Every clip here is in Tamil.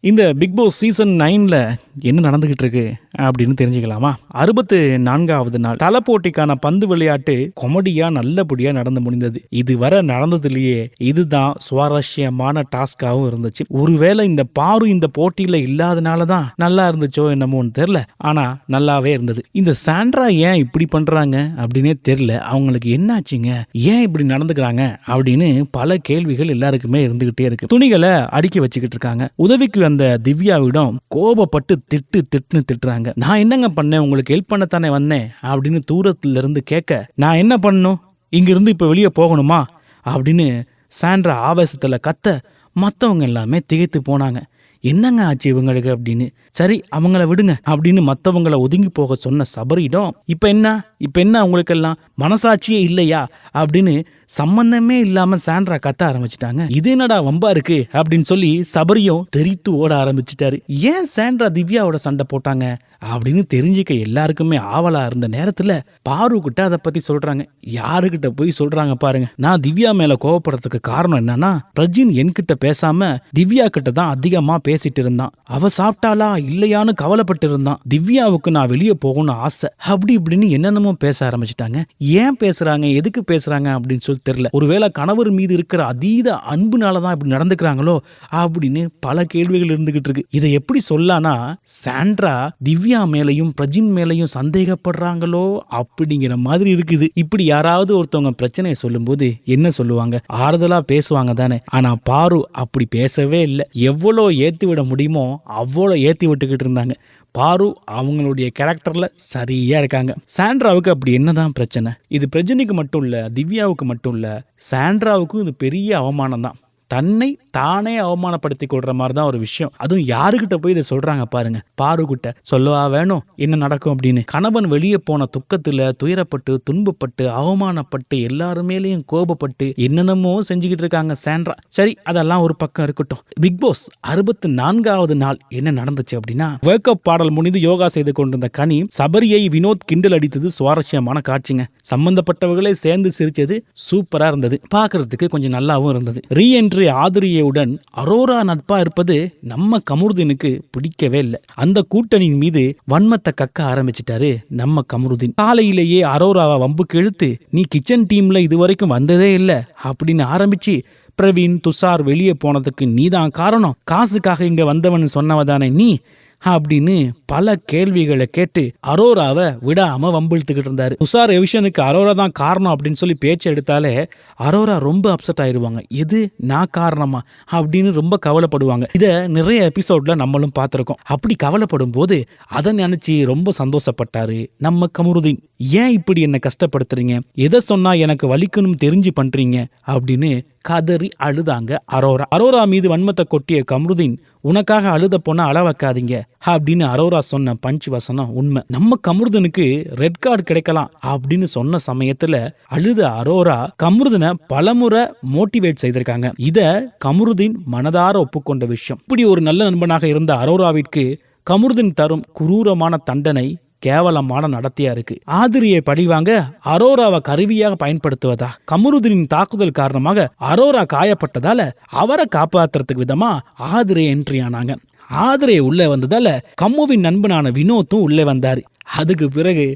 இந்த பிக் பாஸ் சீசன் 9ல என்ன நடந்துகிட்டு இருக்கு அப்படின்னு தெரிஞ்சுக்கலாமா? 64வது நாள் தலை போட்டிக்கான பந்து விளையாட்டு கொமடியா நல்லபடியா நடந்து முடிந்தது. இதுவரை நடந்ததுலயே இதுதான் சுவாரஸ்யமான டாஸ்காவும் இருந்துச்சு. ஒருவேளை இந்த பாரு இந்த போட்டியில இல்லாதனாலதான் நல்லா இருந்துச்சோ என்னமோன்னு தெரியல, ஆனா நல்லாவே இருந்தது. இந்த சாண்ட்ரா ஏன் இப்படி பண்றாங்க அப்படின்னே தெரியல. அவங்களுக்கு என்னாச்சுங்க, ஏன் இப்படி நடந்துக்கிறாங்க அப்படின்னு பல கேள்விகள் எல்லாருக்குமே இருந்துகிட்டே இருக்கு. துணிகளை அடுக்கி வச்சுக்கிட்டு இருக்காங்க. உதவிக்கு வந்த திவ்யாவிடம் கோபப்பட்டு திட்டுன்னு திட்டுறாங்க. நான் என்னங்க பண்ணேன், உங்களுக்கு ஹெல்ப் பண்ணத்தானே வந்தேன் அப்படின்னு தூரத்துல இருந்து கேட்க, நான் என்ன பண்ணணும், இங்கிருந்து இப்ப வெளியே போகணுமா அப்படின்னு சாண்ட்ரா ஆவேசத்துல கத்த மற்றவங்க எல்லாமே திகைத்து போனாங்க. என்னங்க ஆச்சு இவங்களுக்கு அப்படின்னு. சரி அவங்கள விடுங்க அப்படின்னு மற்றவங்களை ஒதுங்கி போக சொன்ன சபரியிடம் இப்ப என்ன அவங்களுக்கெல்லாம் மனசாட்சியே இல்லையா அப்படின்னு சம்பந்தமே இல்லாம சாண்ட்ரா கத்த ஆரம்பிச்சிட்டாங்க. இது என்னடா வம்பா இருக்கு அப்படின்னு சொல்லி சபரியும் தெரித்து ஓட ஆரம்பிச்சிட்டாரு. ஏன் சாண்ட்ரா திவ்யாவோட சண்டை போட்டாங்க அப்படின்னு தெரிஞ்சுக்க எல்லாருக்குமே ஆவலா இருந்த நேரத்துல பாரு கிட்ட அதை பத்தி சொல்றாங்க. யாருகிட்ட போய் சொல்றாங்க பாருங்க. நான் திவ்யா மேல கோவப்படுறதுக்கு காரணம் என்னன்னா, பிரஜின் என்கிட்ட பேசாம திவ்யா கிட்ட தான் அதிகமா பேசிட்டு இருந்தான். அவ சாப்பிட்டாலா இல்லையான்னு கவலைப்பட்டு இருந்தான். திவ்யாவுக்கு நான் வெளியே போகணும்னு ஆசை அப்படி இப்படின்னு என்னென்னமோ பேச ஆரம்பிச்சிட்டாங்க. ஏன் பேசுறாங்க, எதுக்கு பேசுறாங்க அப்படின்னு சொல்லி தெரியல. ஒருவேளை கணவர் மீது இருக்கிற அதீத அன்புனாலதான் இப்படி நடந்துக்கிறாங்களோ அப்படின்னு பல கேள்விகள் இருந்துகிட்டு இருக்கு. இதை எப்படி சொல்லானா, சாண்ட்ரா திவ்யா மேலையும் பிரஜின் மேலையும் சந்தேகப்படுறாங்களோ அப்படிங்கிற மாதிரி இருக்குது. இப்படி யாராவது ஒருத்தவங்க பிரச்சனையை சொல்லும் போது என்ன சொல்லுவாங்க, ஆறுதலா பேசுவாங்க தானே. ஆனா பாரு அப்படி பேசவே இல்லை. எவ்வளோ ஏத்தி விட முடியுமோ அவ்வளோ ஏத்தி விட்டுக்கிட்டு இருந்தாங்க. பாரு அவங்களுடைய கேரக்டர்ல சரியா இருக்காங்க. சாண்ட்ராவுக்கு அப்படி என்னதான் பிரச்சனை? இது பிரஜினிக்கு மட்டும் இல்ல, திவ்யாவுக்கு மட்டும் இல்ல, சாண்ட்ராவுக்கும் இது பெரிய அவமானம் தான். தன்னை தானே அவமானப்படுத்தி கொள்ற மாதிரி தான் ஒரு விஷயம். அதுவும் யாருக்கிட்ட போய் இதை சொல்றாங்க பாருங்க. பாரு கிட்ட சொல்லவா வேணும் என்ன நடக்கும் அப்படின்னு. கணவன் வெளியே போன துக்கத்துல துயரப்பட்டு துன்பப்பட்டு அவமானப்பட்டு எல்லாருமேலையும் கோபப்பட்டு என்னென்னமோ செஞ்சுக்கிட்டு இருக்காங்க சாண்ட்ரா. சரி அதெல்லாம் ஒரு பக்கம் இருக்கட்டும். பிக் பாஸ் 64வது நாள் என்ன நடந்துச்சு அப்படின்னா, வேர்க்கப் பாடல் முடிந்து யோகா செய்து கொண்டிருந்த கனி சபரியை வினோத் கிண்டல் அடித்தது சுவாரஸ்யமான காட்சிங்க. சம்பந்தப்பட்டவர்களே சேர்ந்து சிரிச்சது சூப்பரா இருந்தது. பாக்குறதுக்கு கொஞ்சம் நல்லாவும் இருந்தது. ரீஎன்ட்ரி ஆதிரியவுடன் அரோரா நட்பா இருப்பது நம்ம கமருதீனுக்கு பிடிக்கவே இல்லை. அந்த கூட்டணியின் மீது வன்மத்தை கக்க ஆரம்பிச்சிட்டாரு நம்ம கமருதீன். காலையிலேயே அரோராவை வம்புக்கு இழுத்து, நீ கிச்சன் டீம்ல இதுவரைக்கும் வந்ததே இல்லை அப்படின்னு ஆரம்பிச்சு, பிரவீன் துஷார் வெளியே போனதுக்கு நீதான் காரணம், காசுக்காக இங்க வந்தவன் சொன்னவதானே நீ அப்படின்னு பல கேள்விகளை கேட்டு அரோராவை விடாம வம்பிழுத்துக்கிட்டு இருந்தாரு. துஷார் எவிஷனுக்கு அரோரா தான் காரணம் அப்படின்னு சொல்லி பேச்சு எடுத்தாலே அரோரா ரொம்ப அப்செட் ஆயிருவாங்க. எது நான் காரணமா அப்படின்னு ரொம்ப கவலைப்படுவாங்க. இதை நிறைய எபிசோட்ல நம்மளும் பார்த்திருக்கோம். அப்படி கவலைப்படும் போது அதை நினைச்சு ரொம்ப சந்தோஷப்பட்டாரு நம்ம கமருதீன். ஏன் இப்படி என்ன கஷ்டப்படுத்துறீங்க, எதை சொன்னா எனக்கு வலிக்கணும் தெரிஞ்சு பண்றீங்க அப்படின்னு கதறி அழுதாங்க அரோரா. அரோரா மீது வன்மத்தை கொட்டிய கமருதீன், உனக்காக அழுத பொண்ண அழ வைக்காதீங்க அப்படின்னு அரோரா சொன்ன பஞ்ச் வசனம் உண்மை. நம்ம கமருதனுக்கு ரெட் கார்டு கிடைக்கலாம் அப்படின்னு சொன்ன சமயத்துல அழுத அரோரா கமருதனை பலமுறை மோட்டிவேட் செய்திருக்காங்க. இத கமருதீன் மனதார ஒப்புக்கொண்ட விஷயம். இப்படி ஒரு நல்ல நண்பனாக இருந்த அரோராவிற்கு கமருதீன் தரும் குரூரமான தண்டனை கேவலமான நடத்தியா இருக்கு. ஆதிரியை பழிவாங்க அரோராவை கருவியாக பயன்படுத்துவதா? கமருதீனின் தாக்குதல் காரணமாக அரோரா காயப்பட்டதால அவரை காப்பாத்துறதுக்கு விதமா ஆதிரை என்ட்ரி ஆனாங்க. ஆதிரை உள்ளே வந்ததால கம்முவின் நண்பனான வினோத்தும் உள்ளே வந்தாரு. அதுக்கு பிறகு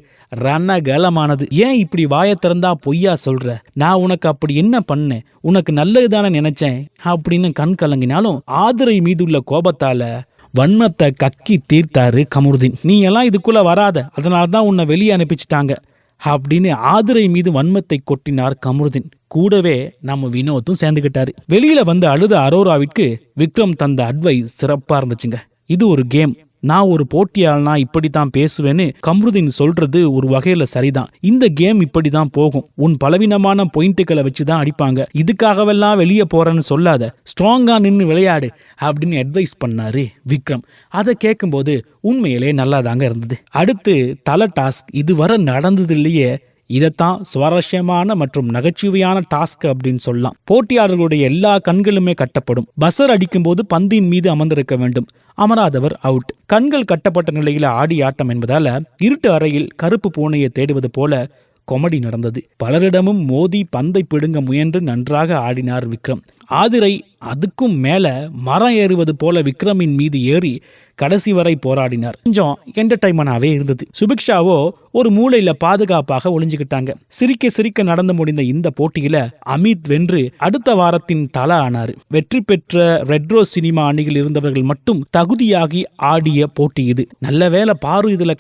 ரணகலமானது. ஏன் இப்படி வாயை திறந்தா பொய்யா சொல்ற, நான் உனக்கு அப்படி என்ன பண்ணேன், உனக்கு நல்லதுதானே நினைச்சேன் அப்படின்னு கண் கலங்கினாலும் ஆதிரை மீதுள்ள கோபத்தால வன்மத்தை கக்கி தீர்த்தாரு கமருதீன். நீ எல்லாம் இதுக்குள்ள வராத, அதனாலதான் உன்னை வெளியே அனுப்பிச்சிட்டாங்க அப்படின்னு ஆதிரை மீது வன்மத்தை கொட்டினார் கமருதீன். கூடவே நம்ம வினோத்தும் சேர்ந்துகிட்டாரு. வெளியில வந்து அழுத அரோராவிற்கு விக்ரம் தந்த அட்வைஸ் சிறப்பா இருந்துச்சுங்க. இது ஒரு கேம், நான் ஒரு போட்டியாளனா இப்படித்தான் பேசுவேன்னு கமருதீன் சொல்றது ஒரு வகையில சரிதான். இந்த கேம் இப்படிதான் போகும், உன் பலவீனமான பாயிண்ட்டுகளை வச்சுதான் அடிப்பாங்க, இதுக்காகவெல்லாம் வெளியே போறேன்னு சொல்லாத, ஸ்ட்ராங்கா நின்று விளையாடு அப்படின்னு அட்வைஸ் பண்ணாரு விக்ரம். அதை கேட்கும்போது உண்மையிலே நல்லாதாங்க இருந்தது. அடுத்து தலை டாஸ்க். இதுவரை நடந்தது இல்லையே, இதைத்தான் சுவாரஸ்யமான மற்றும் நகைச்சுவையான டாஸ்க் அப்படின்னு சொல்லலாம். போட்டியாளர்களுடைய எல்லா கண்களுமே கட்டப்படும். பஸர் அடிக்கும் போது பந்தின் மீது அமர்ந்திருக்க வேண்டும். அமராதவர் அவுட். கண்கள் கட்டப்பட்ட நிலையில ஆடி ஆட்டம் என்பதால இருட்டு அறையில் கருப்பு பூனையை தேடுவது போல கொமடி நடந்தது. பலரிடமும் மோதி பந்தை பிடுங்க முயன்று நன்றாக ஆடினார் விக்ரம். ஆதிரை அதுக்கும் மேல மரம் ஏறுவது போல விக்ரமின் மீது ஏறி கடைசி வரை போராடினார். கொஞ்சம் என்டர்டைன்மெண்டாவே இருந்தது. சுபிக்ஷாவோ ஒரு மூலையில பாதுகாப்பாக ஒளிஞ்சுக்கிட்டாங்க. சிரிக்க சிரிக்க நடந்து முடிந்த இந்த போட்டியில அமித் வென்று அடுத்த வாரத்தின் தல ஆனாரு. வெற்றி பெற்ற ரெட் ரோஸ் சினிமா அணியில் இருந்தவர்கள் மட்டும் தகுதியாகி ஆடிய போட்டி இது. நல்ல வேளை பாரு இதுல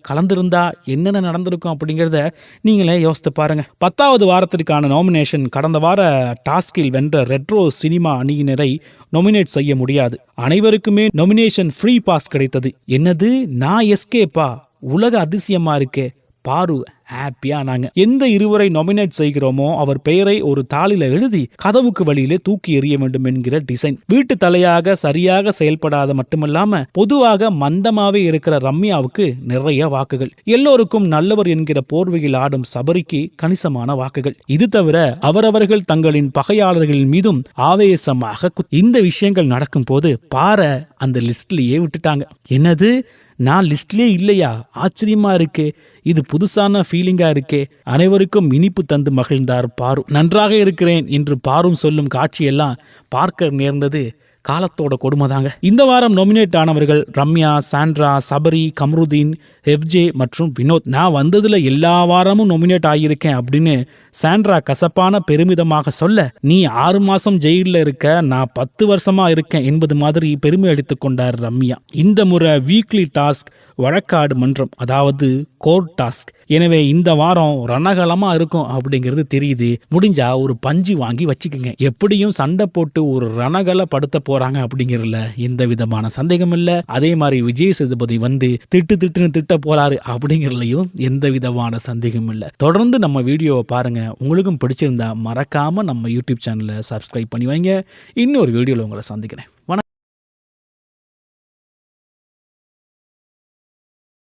கலந்திருந்தா என்னென்ன நடந்திருக்கும் அப்படிங்கிறத நீங்களே யோசித்து பாருங்க. 10வது வாரத்திற்கான நாமினேஷன் கடந்த வார டாஸ்கில் வென்ற ரெட் ரோஸ் சினிமா அணியினரை நாமினேட் செய்ய முடியாது. அனைவருக்குமே நாமினேஷன் ஃப்ரீ பாஸ் கிடைத்தது. என்னது, நான் எஸ்கேப்பா? உலக அதிசயமா இருக்கே. பாரு ஹாப்பியா நாங்க எந்த இருவரை நாமினேட் செய்கிறோமோ அவர் பெயரை ஒரு தாளில எழுதி கதவுக்கு வழியிலே தூக்கி எறிய வேண்டும் என்கிற டிசைன். வீட்டு தலையாக சரியாக செயல்படாத மட்டுமல்லாம பொதுவாக மந்தமாவே இருக்கிற ரம்யாவுக்கு நிறைய வாக்குகள், எல்லோருக்கும் நல்லவர் என்கிற போர்வையில் ஆடும் சபரிக்கு கணிசமான வாக்குகள். இது தவிர அவரவர்கள் தங்களின் பகையாளர்களின் மீதும் ஆவேசமாக இந்த விஷயங்கள் நடக்கும் போது பார அந்த லிஸ்ட்லயே விட்டுட்டாங்க. என்னது, நான் லிஸ்ட்லயே இல்லையா? ஆச்சரியமா இருக்கே, இது புதுசான ஃபீலிங்கா இருக்கே. அனைவருக்கும் இனிப்பு தந்து மகிழ்ந்தார் பாரு. நன்றாக இருக்கிறேன் என்று பாரும் சொல்லும் காட்சியெல்லாம் பார்க்க நேர்ந்தது காலத்தோட கொடுமைதாங்க. இந்த வாரம் நாமினேட் ஆனவர்கள் ரம்யா, சாண்ட்ரா, சபரி, கம்ருதீன், எஃப்ஜே மற்றும் வினோத். நான் வந்ததுல எல்லா வாரமும் நாமினேட் ஆகியிருக்கேன் அப்படின்னு சாண்ட்ரா கசப்பான பெருமிதமாக சொல்ல, நீ 6 மாசம் ஜெயிலில் இருக்க, நான் 10 வருஷமா இருக்கேன் என்பது மாதிரி பெருமை அடித்துக் கொண்டார் ரம்யா. இந்த முறை வீக்லி டாஸ்க் வழக்காடு மன்றம், அதாவது கோர்ட் டாஸ்க். எனவே இந்த வாரம் ரணகலமா இருக்கும் அப்படிங்கிறது தெரியுது. முடிஞ்சா ஒரு பஞ்சு வாங்கி வச்சுக்கோங்க. எப்படியும் சண்டை போட்டு ஒரு ரணகல படுத்த போறாங்க அப்படிங்கிறதுல எந்த விதமான சந்தேகம் இல்ல. அதே மாதிரி விஜய் சேதுபதி வந்து திட்டுன்னு திட்ட போறாரு அப்படிங்கிறதுலையும் எந்த விதமான சந்தேகம் இல்ல. தொடர்ந்து நம்ம வீடியோவை பாருங்க. உங்களுக்கும் பிடிச்சிருந்தா மறக்காம நம்ம யூடியூப் சேனலை சப்ஸ்கிரைப் பண்ணி வைங்க. இன்னொரு வீடியோல உங்களை சந்திக்கிறேன்.